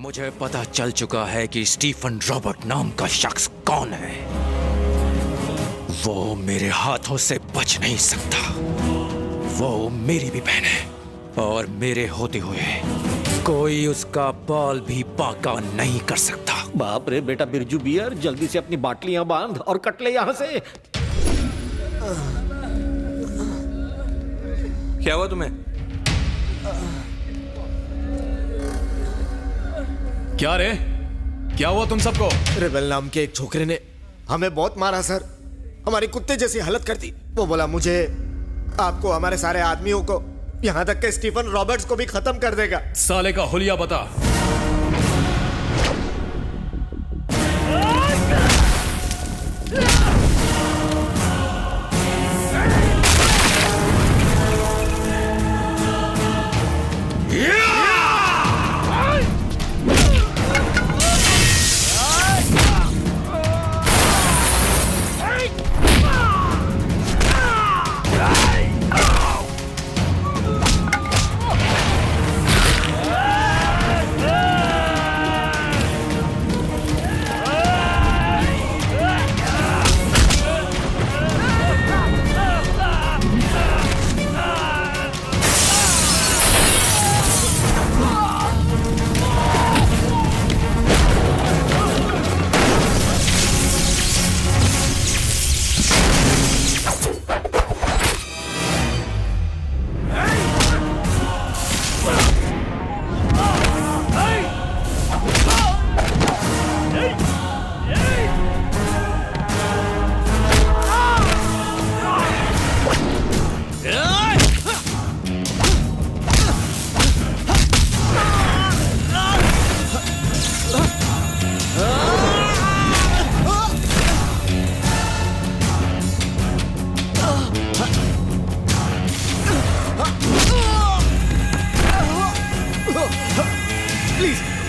मुझे पता चल चुका है कि स्टीफन रॉबर्ट नाम का शख्स कौन है। वो मेरे हाथों से बच नहीं सकता। वो मेरी भी बहन है और मेरे होते हुए कोई उसका बाल भी बांका नहीं कर सकता। बाप रे बेटा बिरजू बियर, जल्दी से अपनी बाटलियां बांध और कट ले यहाँ से। क्या हुआ तुम्हें? क्या रे, क्या हुआ तुम सबको? रेबेल नाम के एक छोकरे ने हमें बहुत मारा सर, हमारी कुत्ते जैसी हालत कर दी। वो बोला मुझे, आपको, हमारे सारे आदमियों को, यहाँ तक के स्टीफन रॉबर्ट्स को भी खत्म कर देगा। साले का हुलिया बता।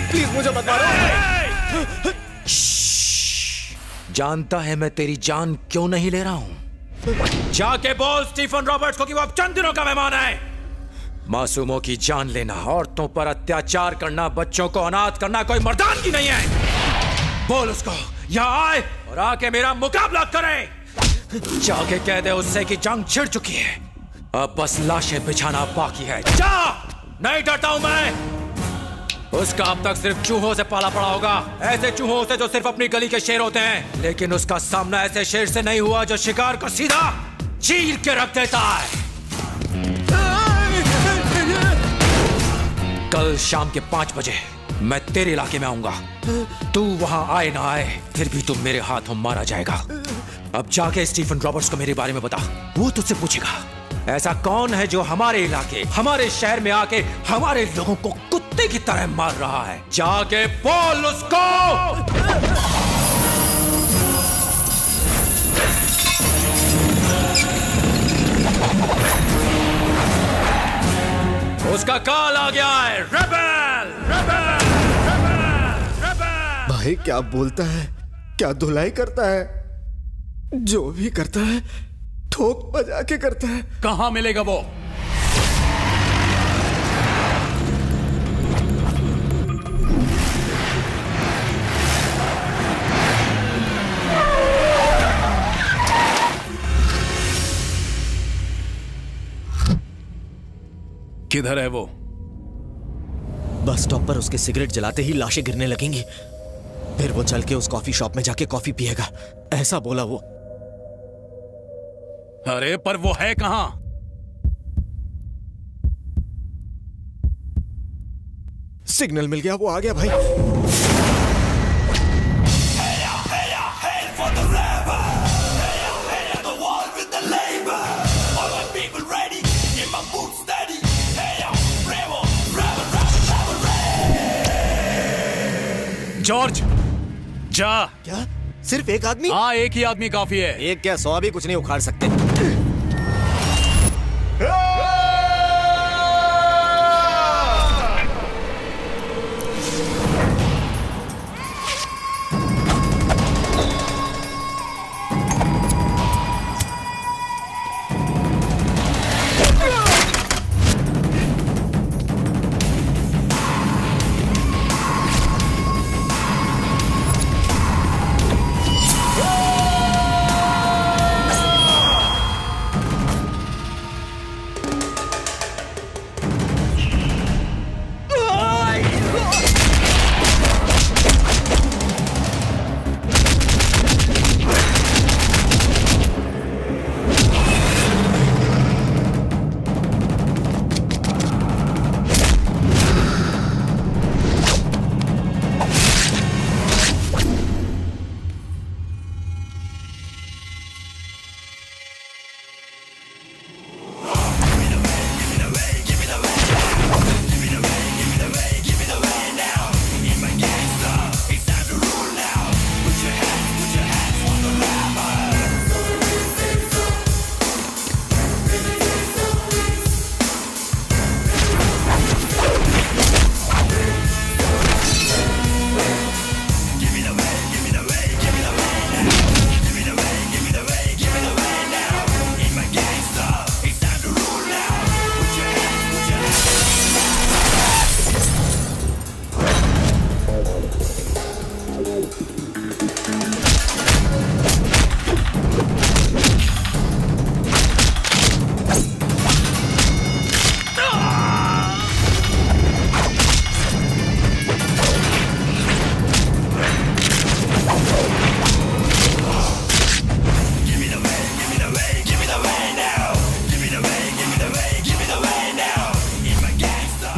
प्लीज मुझे मत मारो। जानता है मैं तेरी जान क्यों नहीं ले रहा हूं? जाके बोल स्टीफन रॉबर्ट्स को कि वो अब चंद दिनों का मेहमान है। मासूमों की जान लेना, औरतों पर अत्याचार करना, बच्चों को अनाथ करना कोई मर्दानगी नहीं है। बोल उसको यहाँ आए और आके मेरा मुकाबला करे। जाके कह दे उससे कि जंग छिड़ चुकी है, अब बस लाशें बिछाना बाकी है। जा, नहीं डरता हूं मैं। उसका अब तक सिर्फ चूहों से पाला पड़ा होगा, ऐसे चूहों से जो सिर्फ अपनी गली के शेर होते हैं। लेकिन उसका सामना ऐसे शेर से नहीं हुआ जो शिकार को सीधा चीर के रख देता है। कल शाम के 5 बजे मैं तेरे इलाके में आऊंगा। तू वहां आए ना आए, फिर भी तू मेरे हाथों मारा जाएगा। अब जाके स्टीफन रॉबर्ट्स को मेरे बारे में बता, वो तुझसे पूछेगा ऐसा कौन है जो हमारे इलाके, हमारे शहर में आके हमारे लोगों को कुत्ते की तरह मार रहा है। जाके बोल उसको। उसका कॉल आ गया है। Rebel, rebel, rebel, rebel. भाई क्या बोलता है, क्या धुलाई करता है, जो भी करता है ठोक बजा के करता है। कहां मिलेगा वो? किधर है वो? बस स्टॉप पर उसके सिगरेट जलाते ही लाशें गिरने लगेंगी, फिर वो चल के उस कॉफी शॉप में जाके कॉफी पिएगा, ऐसा बोला वो। अरे पर वो है कहां? सिग्नल मिल गया, वो आ गया भाई। जॉर्ज, जा। क्या सिर्फ एक आदमी? हाँ, एक ही आदमी काफी है। एक क्या 100 भी कुछ नहीं उखाड़ सकते।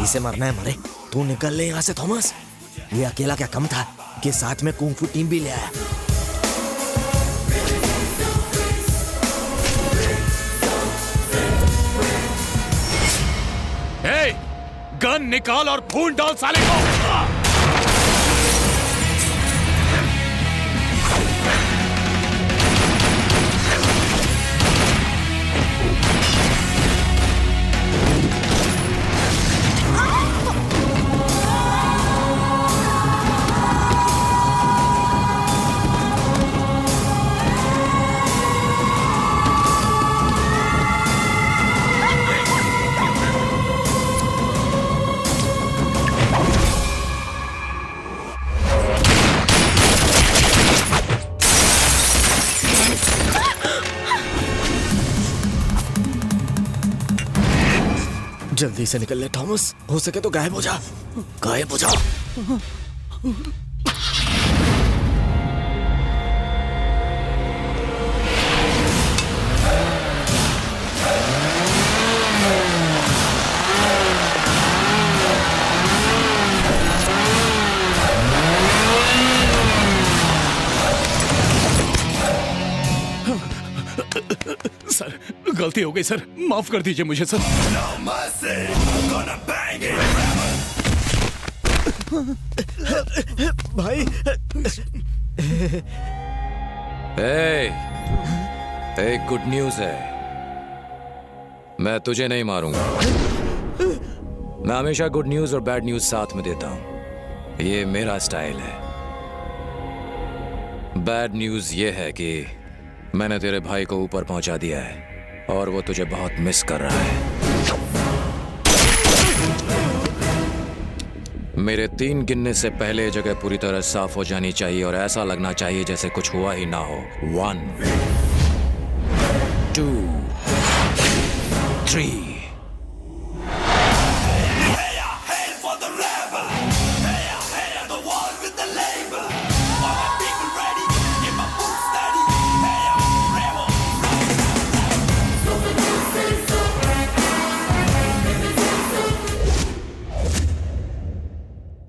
इसे मरना है मरे। तू निकल ले यहाँ से थॉमस। ये अकेला क्या कम था कि साथ में कुंग फू टीम भी ले आया। ए, गन निकाल और खून डाल साले को। जल्दी से निकल ले थॉमस, हो सके तो गायब हो जा। गायब हो जा। सर, गलती हो गई सर, माफ कर दीजिए मुझे सर। भाई एक गुड न्यूज है, मैं तुझे नहीं मारूंगा। मैं हमेशा गुड न्यूज और बैड न्यूज साथ में देता हूं, ये मेरा स्टाइल है। बैड न्यूज ये है कि मैंने तेरे भाई को ऊपर पहुंचा दिया है और वो तुझे बहुत मिस कर रहा है। मेरे 3 गिनने से पहले जगह पूरी तरह साफ हो जानी चाहिए और ऐसा लगना चाहिए जैसे कुछ हुआ ही ना हो। 1 2 3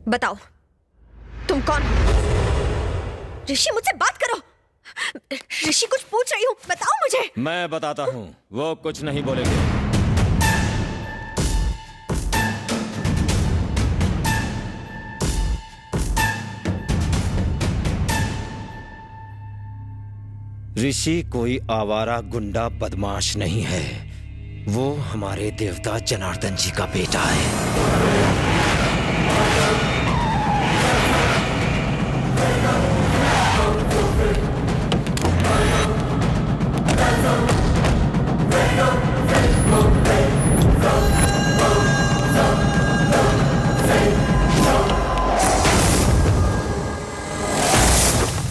बताओ तुम कौन हो? ऋषि, मुझसे बात करो। ऋषि, कुछ पूछ रही हूँ, बताओ मुझे। मैं बताता हूँ, वो कुछ नहीं बोलेंगे। ऋषि कोई आवारा गुंडा बदमाश नहीं है, वो हमारे देवता जनार्दन जी का बेटा है।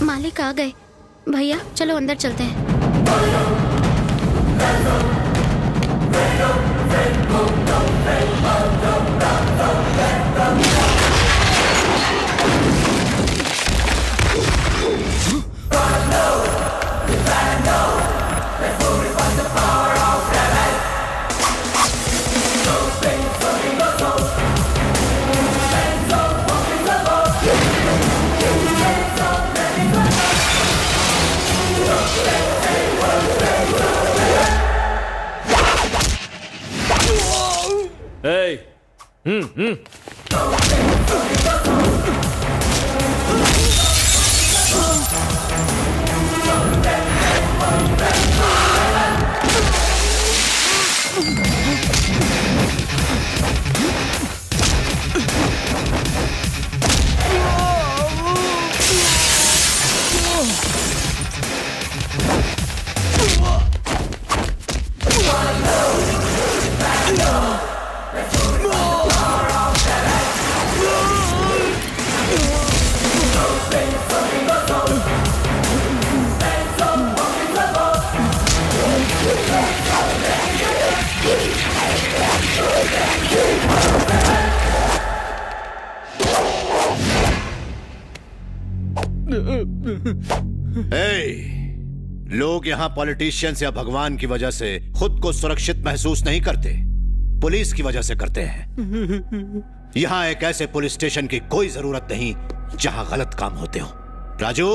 मालिक आ गए। भैया चलो अंदर चलते हैं। लोग यहाँ पॉलिटिशियंस या भगवान की वजह से खुद को सुरक्षित महसूस नहीं करते, पुलिस की वजह से करते हैं। यहाँ एक ऐसे पुलिस स्टेशन की कोई जरूरत नहीं जहाँ गलत काम होते हो। राजू।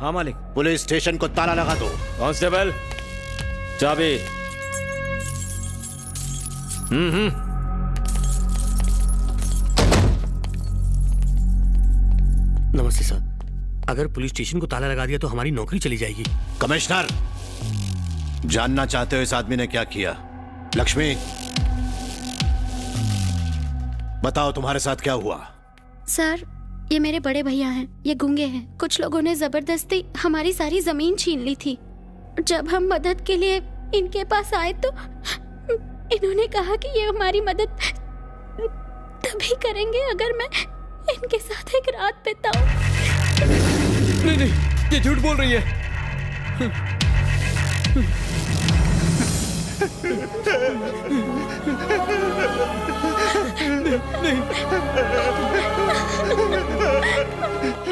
हाँ मालिक। पुलिस स्टेशन को ताला लगा दो। कांस्टेबल, चाबी। नमस्ते सर। अगर पुलिस स्टेशन को ताला लगा दिया तो हमारी नौकरी चली जाएगी। कमिश्नर, जानना चाहते हो इस आदमी ने क्या किया? लक्ष्मी, बताओ तुम्हारे साथ क्या हुआ? सर, ये मेरे बड़े भैया हैं। ये गूंगे हैं। कुछ लोगों ने जबरदस्ती हमारी सारी जमीन छीन ली थी। जब हम मदद के लिए इनके पास आए तो इन्होंने कहा कि ये हमारी मदद तभी करेंगे अगर मैं इनके साथ एक रात बिताऊं। नहीं नहीं, ये झूठ बोल रही है।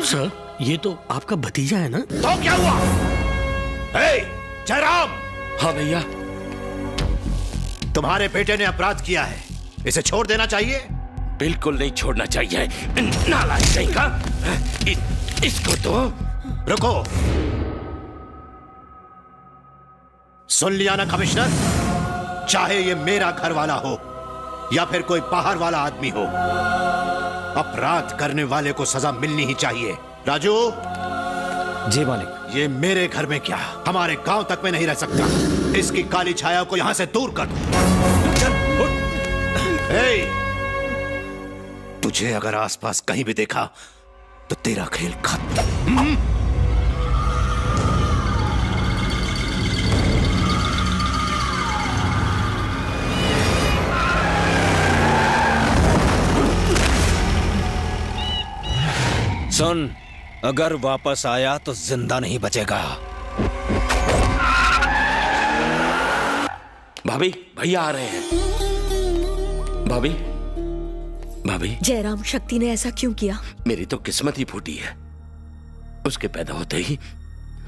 सर, ये तो आपका भतीजा है ना? तो क्या हुआ? जयराम। हाँ भैया। तुम्हारे बेटे ने अपराध किया है, इसे छोड़ देना चाहिए। बिल्कुल नहीं छोड़ना चाहिए। नालायक कहीं का। इसको तो रुको। सुन लिया ना कमिश्नर, चाहे ये मेरा घर वाला हो या फिर कोई बाहर वाला आदमी हो, अपराध करने वाले को सजा मिलनी ही चाहिए। राजू। जी मालिक। ये मेरे घर में क्या, हमारे गांव तक में नहीं रह सकता। इसकी काली छाया को यहां से दूर कर दो। तुझे अगर आसपास कहीं भी देखा तो तेरा खेल खत्म। सुन, अगर वापस आया तो जिंदा नहीं बचेगा। भाभी, भैया आ रहे हैं। भाभी, भाभी। जयराम, शक्ति ने ऐसा क्यों किया? मेरी तो किस्मत ही फूटी है। उसके पैदा होते ही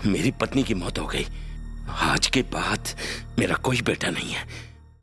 मेरी पत्नी की मौत हो गई। आज के बाद मेरा कोई बेटा नहीं है।